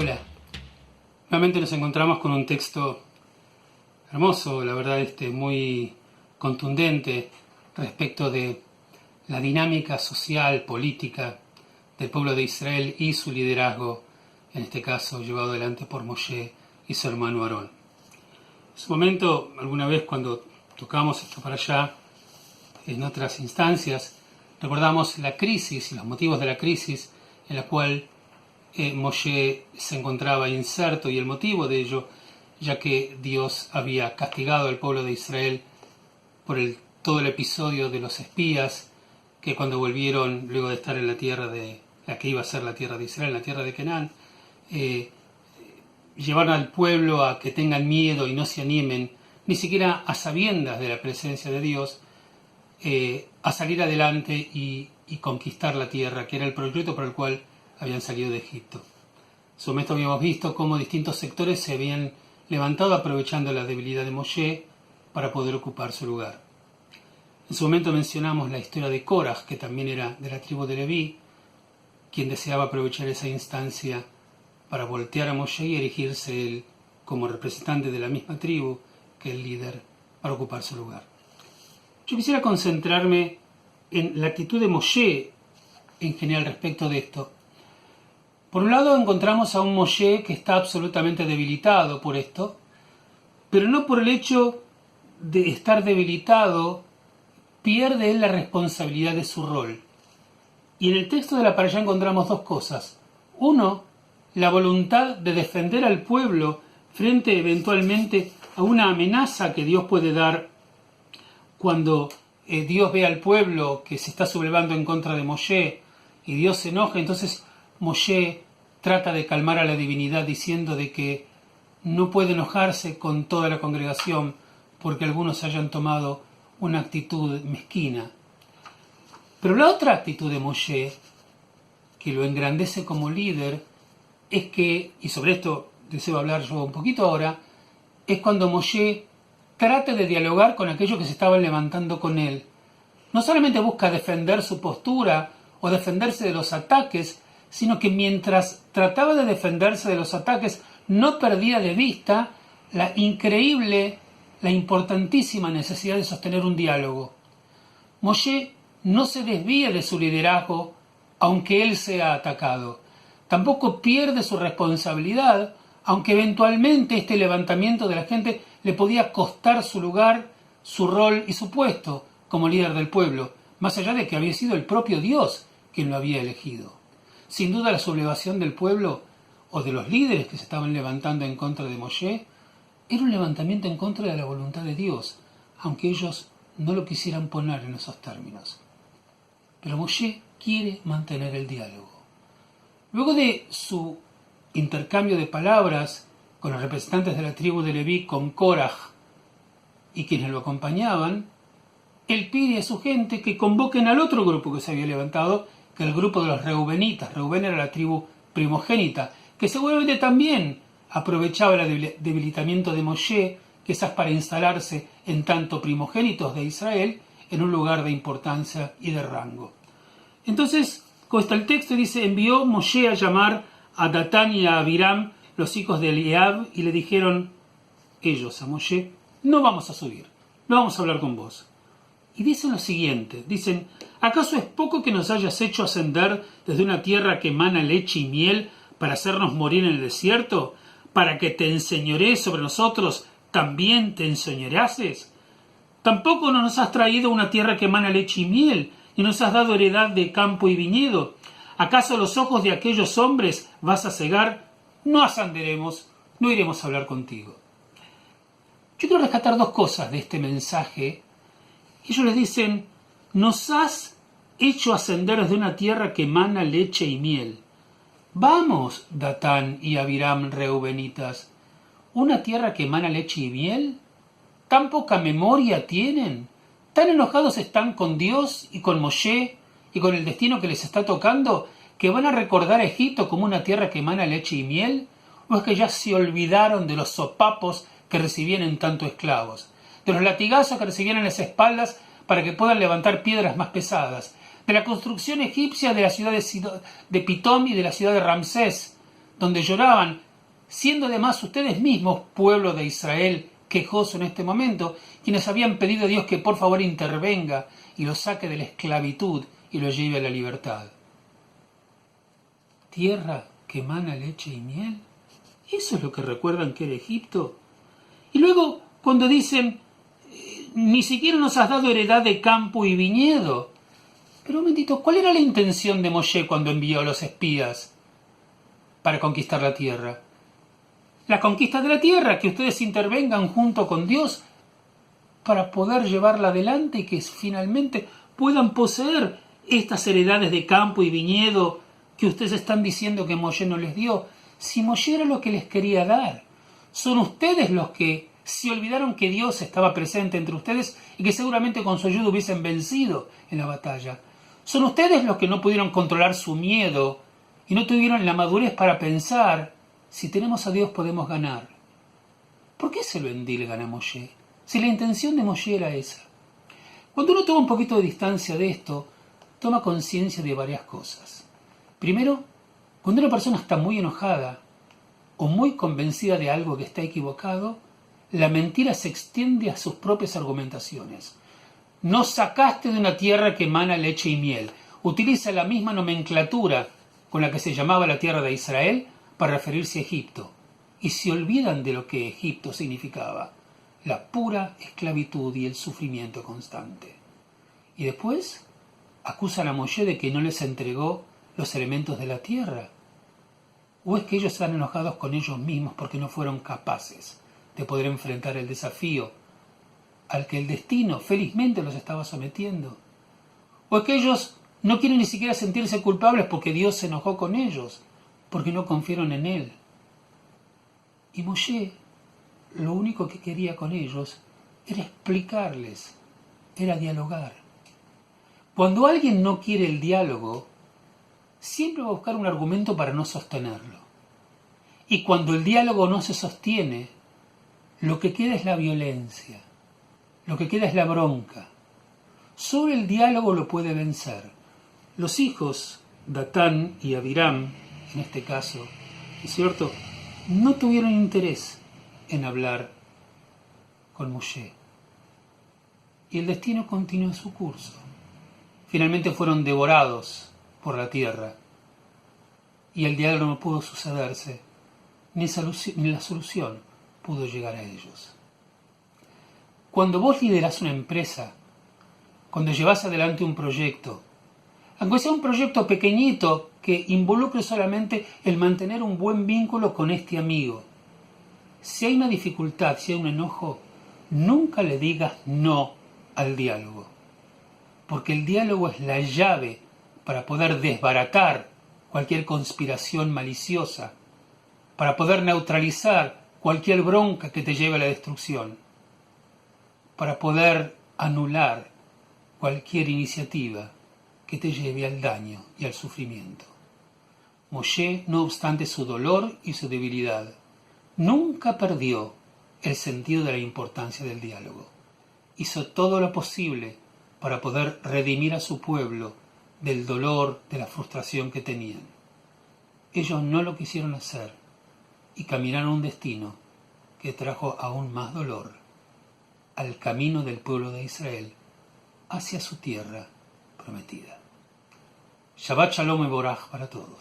Hola, nuevamente nos encontramos con un texto hermoso, la verdad, muy contundente respecto de la dinámica social, política del pueblo de Israel y su liderazgo, en este caso llevado adelante por Moshe y su hermano Aarón. En su momento, alguna vez cuando tocamos esto para allá, en otras instancias, recordamos la crisis y los motivos de la crisis en la cual Moshe se encontraba inserto y el motivo de ello, ya que Dios había castigado al pueblo de Israel por todo el episodio de los espías que cuando volvieron luego de estar en la tierra de la que iba a ser la tierra de Israel, la tierra de Canaán, llevaron al pueblo a que tengan miedo y no se animen, ni siquiera a sabiendas de la presencia de Dios, a salir adelante y conquistar la tierra, que era el proyecto por el cual habían salido de Egipto. En su momento habíamos visto cómo distintos sectores se habían levantado aprovechando la debilidad de Moshe para poder ocupar su lugar. En su momento mencionamos la historia de Korah, que también era de la tribu de Leví, quien deseaba aprovechar esa instancia para voltear a Moshe y erigirse él como representante de la misma tribu que el líder para ocupar su lugar. Yo quisiera concentrarme en la actitud de Moshe en general respecto de esto. Por un lado encontramos a un Moshe que está absolutamente debilitado por esto, pero no por el hecho de estar debilitado pierde él la responsabilidad de su rol. Y en el texto de la parashá encontramos dos cosas. Uno, la voluntad de defender al pueblo frente eventualmente a una amenaza que Dios puede dar cuando Dios ve al pueblo que se está sublevando en contra de Moshe y Dios se enoja. Entonces Moshe trata de calmar a la divinidad diciendo de que no puede enojarse con toda la congregación porque algunos hayan tomado una actitud mezquina. Pero la otra actitud de Moshe, que lo engrandece como líder, es que, y sobre esto deseo hablar yo un poquito ahora, es cuando Moshe trata de dialogar con aquellos que se estaban levantando con él. No solamente busca defender su postura o defenderse de los ataques, sino que mientras trataba de defenderse de los ataques, no perdía de vista la increíble, la importantísima necesidad de sostener un diálogo. Moshe no se desvía de su liderazgo, aunque él sea atacado. Tampoco pierde su responsabilidad, aunque eventualmente este levantamiento de la gente le podía costar su lugar, su rol y su puesto como líder del pueblo, más allá de que había sido el propio Dios quien lo había elegido. Sin duda la sublevación del pueblo o de los líderes que se estaban levantando en contra de Moshe era un levantamiento en contra de la voluntad de Dios, aunque ellos no lo quisieran poner en esos términos. Pero Moshe quiere mantener el diálogo. Luego de su intercambio de palabras con los representantes de la tribu de Leví, con Korah y quienes lo acompañaban, él pide a su gente que convoquen al otro grupo que se había levantado, que el grupo de los reubenitas. Reubén era la tribu primogénita, que seguramente también aprovechaba el debilitamiento de Moshe, quizás para instalarse en tanto primogénitos de Israel, en un lugar de importancia y de rango. Entonces, como está el texto, dice, envió Moshe a llamar a Datán y a Abiram, los hijos de Eliab, y le dijeron ellos a Moshe, no vamos a subir, no vamos a hablar con vos. Y dicen lo siguiente, dicen, ¿acaso es poco que nos hayas hecho ascender desde una tierra que emana leche y miel para hacernos morir en el desierto? ¿Para que te enseñorees sobre nosotros, también te enseñoreases? Tampoco nos has traído una tierra que emana leche y miel, y nos has dado heredad de campo y viñedo. ¿Acaso los ojos de aquellos hombres vas a cegar? No ascenderemos, no iremos a hablar contigo. Yo quiero rescatar dos cosas de este mensaje. Ellos les dicen, nos has hecho ascender desde una tierra que emana leche y miel. Vamos, Datán y Abiram reubenitas, ¿una tierra que emana leche y miel? ¿Tan poca memoria tienen? ¿Tan enojados están con Dios y con Moshe y con el destino que les está tocando que van a recordar a Egipto como una tierra que emana leche y miel? ¿O es que ya se olvidaron de los sopapos que recibían en tanto esclavos? De los latigazos que recibían en las espaldas para que puedan levantar piedras más pesadas, de la construcción egipcia de la ciudad de Pitom y de la ciudad de Ramsés, donde lloraban, siendo además ustedes mismos, pueblo de Israel, quejoso en este momento, quienes habían pedido a Dios que por favor intervenga y los saque de la esclavitud y los lleve a la libertad. Tierra que emana leche y miel. ¿Eso es lo que recuerdan que era Egipto? Y luego, cuando dicen, ni siquiera nos has dado heredad de campo y viñedo. Pero un momentito, ¿cuál era la intención de Moshe cuando envió a los espías para conquistar la tierra? La conquista de la tierra, que ustedes intervengan junto con Dios para poder llevarla adelante y que finalmente puedan poseer estas heredades de campo y viñedo que ustedes están diciendo que Moshe no les dio. Si Moshe era lo que les quería dar, son ustedes los que se olvidaron que Dios estaba presente entre ustedes y que seguramente con su ayuda hubiesen vencido en la batalla. Son ustedes los que no pudieron controlar su miedo y no tuvieron la madurez para pensar, si tenemos a Dios podemos ganar. ¿Por qué se lo endilgan a Moshe? Si la intención de Moshe era esa. Cuando uno toma un poquito de distancia de esto, toma conciencia de varias cosas. Primero, cuando una persona está muy enojada o muy convencida de algo que está equivocado, la mentira se extiende a sus propias argumentaciones. No sacaste de una tierra que emana leche y miel. Utiliza la misma nomenclatura con la que se llamaba la tierra de Israel para referirse a Egipto. Y se olvidan de lo que Egipto significaba: la pura esclavitud y el sufrimiento constante. Y después acusan a Moshe de que no les entregó los elementos de la tierra. ¿O es que ellos están enojados con ellos mismos porque no fueron capaces de poder enfrentar el desafío al que el destino felizmente los estaba sometiendo? ¿O es que ellos no quieren ni siquiera sentirse culpables porque Dios se enojó con ellos, porque no confiaron en Él? Y Moshe lo único que quería con ellos era explicarles, era dialogar. Cuando alguien no quiere el diálogo, siempre va a buscar un argumento para no sostenerlo. Y cuando el diálogo no se sostiene, lo que queda es la violencia, lo que queda es la bronca. Solo el diálogo lo puede vencer. Los hijos, Datán y Abiram, en este caso, ¿es cierto?, no tuvieron interés en hablar con Moshe. Y el destino continuó su curso. Finalmente fueron devorados por la tierra. Y el diálogo no pudo sucederse, ni la solución pudo llegar a ellos. Cuando vos liderás una empresa, cuando llevas adelante un proyecto, aunque sea un proyecto pequeñito que involucre solamente el mantener un buen vínculo con este amigo, si hay una dificultad, si hay un enojo, nunca le digas no al diálogo, porque el diálogo es la llave para poder desbaratar cualquier conspiración maliciosa, para poder neutralizar cualquier bronca que te lleve a la destrucción, para poder anular cualquier iniciativa que te lleve al daño y al sufrimiento. Moshe, no obstante su dolor y su debilidad, nunca perdió el sentido de la importancia del diálogo. Hizo todo lo posible para poder redimir a su pueblo del dolor, de la frustración que tenían. Ellos no lo quisieron hacer y caminaron un destino que trajo aún más dolor al camino del pueblo de Israel hacia su tierra prometida. Shabbat Shalom y Boraj para todos.